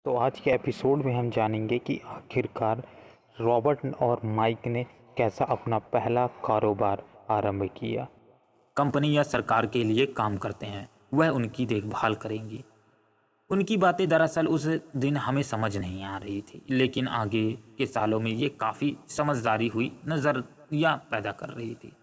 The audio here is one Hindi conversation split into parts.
तो आज के एपिसोड में हम जानेंगे कि आखिरकार रॉबर्ट और माइक ने कैसा अपना पहला कारोबार आरंभ किया। कंपनी या सरकार के लिए काम करते हैं, वह उनकी देखभाल करेंगी। उनकी बातें दरअसल उस दिन हमें समझ नहीं आ रही थी, लेकिन आगे के सालों में ये काफ़ी समझदारी हुई नज़रिया पैदा कर रही थी।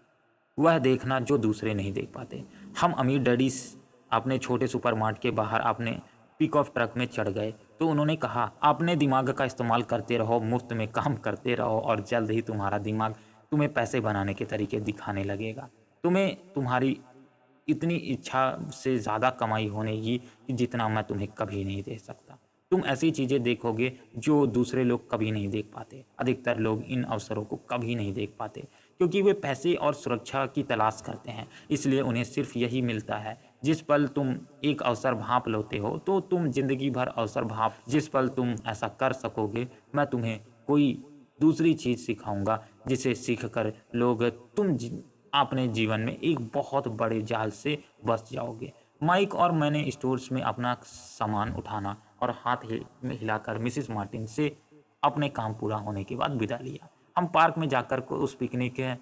वह देखना जो दूसरे नहीं देख पाते। हम अमीर डैडीज अपने छोटे सुपरमार्ट के बाहर अपने पिक ऑफ ट्रक में चढ़ गए तो उन्होंने कहा, अपने दिमाग का इस्तेमाल करते रहो, मुफ्त में काम करते रहो और जल्द ही तुम्हारा दिमाग तुम्हें पैसे बनाने के तरीके दिखाने लगेगा। तुम्हें तुम्हारी इतनी इच्छा से ज़्यादा कमाई होनेगी कि जितना मैं तुम्हें कभी नहीं दे सकता। तुम ऐसी चीज़ें देखोगे जो दूसरे लोग कभी नहीं देख पाते। अधिकतर लोग इन अवसरों को कभी नहीं देख पाते क्योंकि वे पैसे और सुरक्षा की तलाश करते हैं, इसलिए उन्हें सिर्फ यही मिलता है। जिस पल तुम एक अवसर भांप लेते हो तो तुम जिंदगी भर अवसर भांप। जिस पल तुम ऐसा कर सकोगे, मैं तुम्हें कोई दूसरी चीज़ सिखाऊंगा जिसे सीख कर लोग अपने जीवन में एक बहुत बड़े जाल से बच जाओगे। माइक और मैंने स्टोर्स में अपना सामान उठाना और हाथ में हिलाकर मिसेस मार्टिन से अपने काम पूरा होने के बाद विदा लिया। हम पार्क में जाकर उस पिकनिक के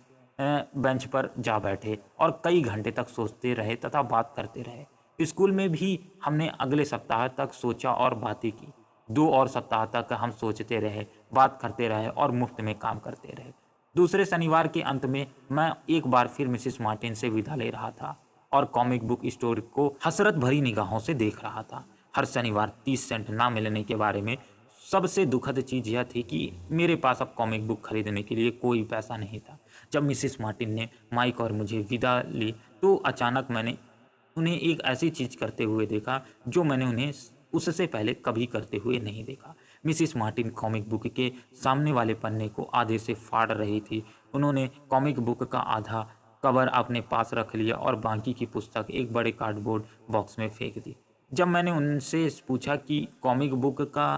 बेंच पर जा बैठे और कई घंटे तक सोचते रहे तथा बात करते रहे। स्कूल में भी हमने अगले सप्ताह तक सोचा और बातें की। 2 और सप्ताह तक हम सोचते रहे, बात करते रहे और मुफ्त में काम करते रहे। दूसरे शनिवार के अंत में मैं एक बार फिर मिसेस मार्टिन से विदा ले रहा था और कॉमिक बुक स्टोर को हसरत भरी निगाहों से देख रहा था। हर शनिवार 30 सेंट ना मिलने के बारे में सबसे दुखद चीज़ यह थी कि मेरे पास अब कॉमिक बुक खरीदने के लिए कोई पैसा नहीं था। जब मिसेस मार्टिन ने माइक और मुझे विदा ली तो अचानक मैंने उन्हें एक ऐसी चीज़ करते हुए देखा जो मैंने उन्हें उससे पहले कभी करते हुए नहीं देखा। मिसेस मार्टिन कॉमिक बुक के सामने वाले पन्ने को आधे से फाड़ रही थी। उन्होंने कॉमिक बुक का आधा कवर अपने पास रख लिया और बाकी की पुस्तक एक बड़े कार्डबोर्ड बॉक्स में फेंक दी। जब मैंने उनसे पूछा कि कॉमिक बुक का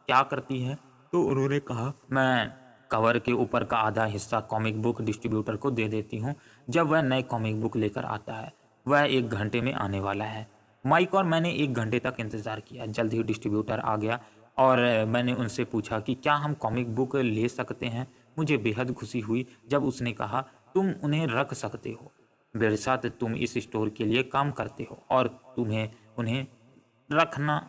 क्या करती है तो उन्होंने कहा, मैं कवर के ऊपर का आधा हिस्सा कॉमिक बुक डिस्ट्रीब्यूटर को दे देती हूँ जब वह नए कॉमिक बुक लेकर आता है। वह 1 घंटे में आने वाला है। माइक और मैंने 1 घंटे तक इंतज़ार किया। जल्द ही डिस्ट्रीब्यूटर आ गया और मैंने उनसे पूछा कि क्या हम कॉमिक बुक ले सकते हैं। मुझे बेहद खुशी हुई जब उसने कहा, तुम उन्हें रख सकते हो। बेशक तुम इस स्टोर के लिए काम करते हो और तुम्हें उन्हें रखना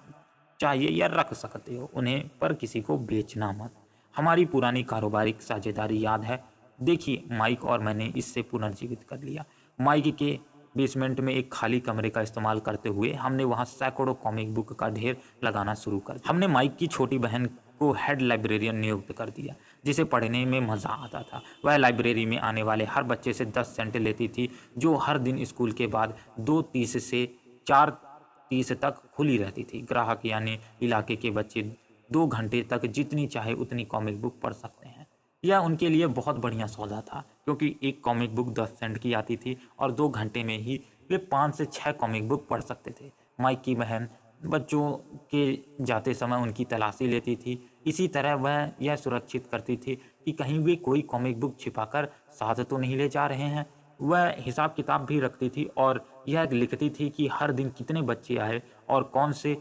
चाहिए या रख सकते हो उन्हें, पर किसी को बेचना मत। हमारी पुरानी कारोबारिक साझेदारी याद है? देखिए, माइक और मैंने इससे पुनर्जीवित कर लिया। माइक के बेसमेंट में एक खाली कमरे का इस्तेमाल करते हुए हमने वहां सैकड़ों कॉमिक बुक का ढेर लगाना शुरू कर दिया। हमने माइक की छोटी बहन को हेड लाइब्रेरियन नियुक्त कर दिया, जिसे पढ़ने में मज़ा आता था। वह लाइब्रेरी में आने वाले हर बच्चे से 10 सेंट लेती थी, जो हर दिन स्कूल के बाद 2:30 से 4:30 तक खुली रहती थी। ग्राहक यानी इलाके के बच्चे 2 घंटे तक जितनी चाहे उतनी कॉमिक बुक पढ़ सकते हैं। यह उनके लिए बहुत बढ़िया सौदा था क्योंकि एक कॉमिक बुक 10 सेंट की आती थी और 2 घंटे में ही वे 5 से 6 कॉमिक बुक पढ़ सकते थे। माइक की बहन बच्चों के जाते समय उनकी तलाशी लेती थी। इसी तरह वह यह सुरक्षित करती थी कि कहीं वे कोई कॉमिक बुक छिपाकर साथ तो नहीं ले जा रहे हैं। वह हिसाब किताब भी रखती थी और यह लिखती थी कि हर दिन कितने बच्चे आए और कौन से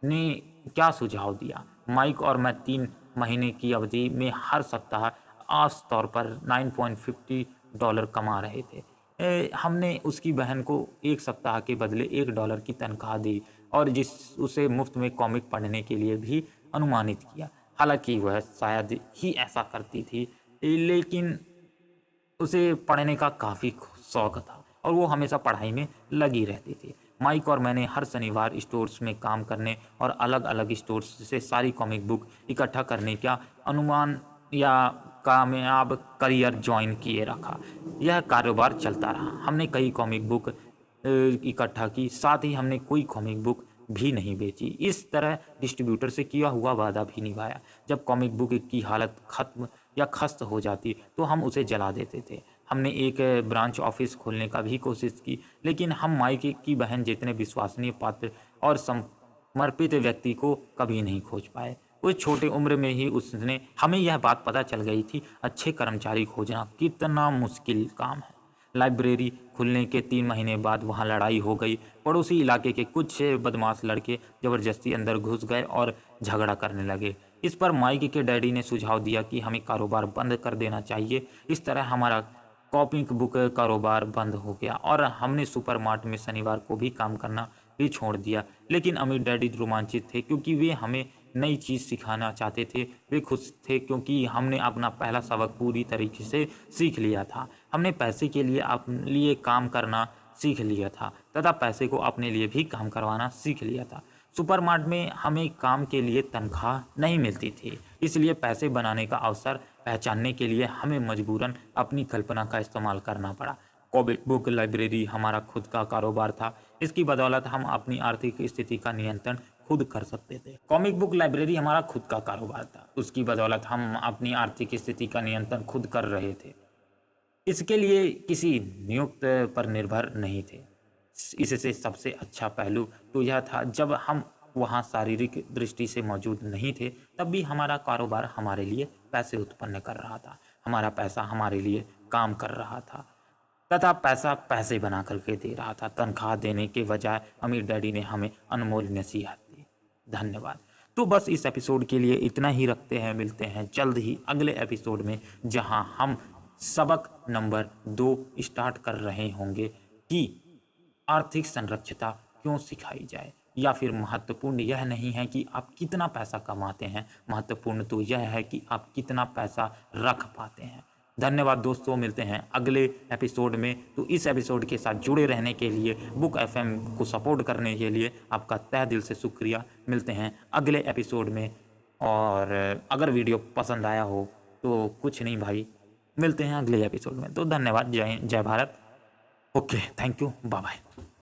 ने क्या सुझाव दिया। माइक और मैं 3 महीने की अवधि में हर सप्ताह आस तौर पर $9.50 कमा रहे थे। हमने उसकी बहन को 1 सप्ताह के बदले $1 की तनख्वाह दी और उसे मुफ्त में कॉमिक पढ़ने के लिए भी अनुमानित किया। हालांकि वह शायद ही ऐसा करती थी, लेकिन उसे पढ़ने का काफ़ी शौक था और वो हमेशा पढ़ाई में लगी रहती थी। माइक और मैंने हर शनिवार स्टोर्स में काम करने और अलग अलग स्टोर्स से सारी कॉमिक बुक इकट्ठा करने का अनुमान या कामयाब करियर ज्वाइन किए रखा। यह कारोबार चलता रहा। हमने कई कॉमिक बुक इकट्ठा की, साथ ही हमने कोई कॉमिक बुक भी नहीं बेची। इस तरह डिस्ट्रीब्यूटर से किया हुआ वादा भी निभाया। जब कॉमिक बुक की हालत खत्म या खस्त हो जाती तो हम उसे जला देते थे। हमने एक ब्रांच ऑफिस खोलने का भी कोशिश की, लेकिन हम माइक की बहन जितने विश्वसनीय पात्र और समर्पित व्यक्ति को कभी नहीं खोज पाए। उस छोटे उम्र में ही उसने हमें यह बात पता चल गई थी, अच्छे कर्मचारी खोजना कितना मुश्किल काम है। लाइब्रेरी खुलने के 3 महीने बाद वहां लड़ाई हो गई। पड़ोसी इलाके के कुछ बदमाश लड़के ज़बरदस्ती अंदर घुस गए और झगड़ा करने लगे। इस पर माइक के डैडी ने सुझाव दिया कि हमें कारोबार बंद कर देना चाहिए। इस तरह हमारा कॉमिक बुक कारोबार बंद हो गया और हमने सुपरमार्ट में शनिवार को भी काम करना भी छोड़ दिया। लेकिन अमीर डैडी रोमांचित थे क्योंकि वे हमें नई चीज़ सिखाना चाहते थे। वे खुश थे क्योंकि हमने अपना पहला सबक पूरी तरीके से सीख लिया था। हमने पैसे के लिए अपने लिए काम करना सीख लिया था तथा पैसे को अपने लिए भी काम करवाना सीख लिया था। सुपरमार्ट में हमें काम के लिए तनख्वाह नहीं मिलती थी, इसलिए पैसे बनाने का अवसर पहचानने के लिए हमें मजबूरन अपनी कल्पना का इस्तेमाल करना पड़ा। कॉमिक बुक लाइब्रेरी हमारा खुद का कारोबार था। इसकी बदौलत हम अपनी आर्थिक स्थिति का नियंत्रण खुद कर सकते थे। कॉमिक बुक लाइब्रेरी हमारा खुद का कारोबार था। उसकी बदौलत हम अपनी आर्थिक स्थिति का नियंत्रण खुद कर रहे थे। इसके लिए किसी नियुक्त पर निर्भर नहीं थे। इससे सबसे अच्छा पहलू तो यह था, जब हम वहाँ शारीरिक दृष्टि से मौजूद नहीं थे तब भी हमारा कारोबार हमारे लिए पैसे उत्पन्न कर रहा था। हमारा पैसा हमारे लिए काम कर रहा था तथा पैसा पैसे बना करके दे रहा था। तनख्वाह देने के बजाय अमीर डैडी ने हमें अनमोल नसीहत दी। धन्यवाद। तो बस इस एपिसोड के लिए इतना ही रखते हैं। मिलते हैं जल्द ही अगले एपिसोड में, जहां हम सबक नंबर 2 स्टार्ट कर रहे होंगे कि आर्थिक संरक्षता क्यों सिखाई जाए। या फिर महत्वपूर्ण यह नहीं है कि आप कितना पैसा कमाते हैं, महत्वपूर्ण तो यह है कि आप कितना पैसा रख पाते हैं। धन्यवाद दोस्तों, मिलते हैं अगले एपिसोड में। तो इस एपिसोड के साथ जुड़े रहने के लिए, बुक एफएम को सपोर्ट करने के लिए आपका तहे दिल से शुक्रिया। मिलते हैं अगले एपिसोड में। और अगर वीडियो पसंद आया हो तो कुछ नहीं भाई, मिलते हैं अगले एपिसोड में। तो धन्यवाद। जय हिंद, जय Bharat. Okay, thank you, bye bye.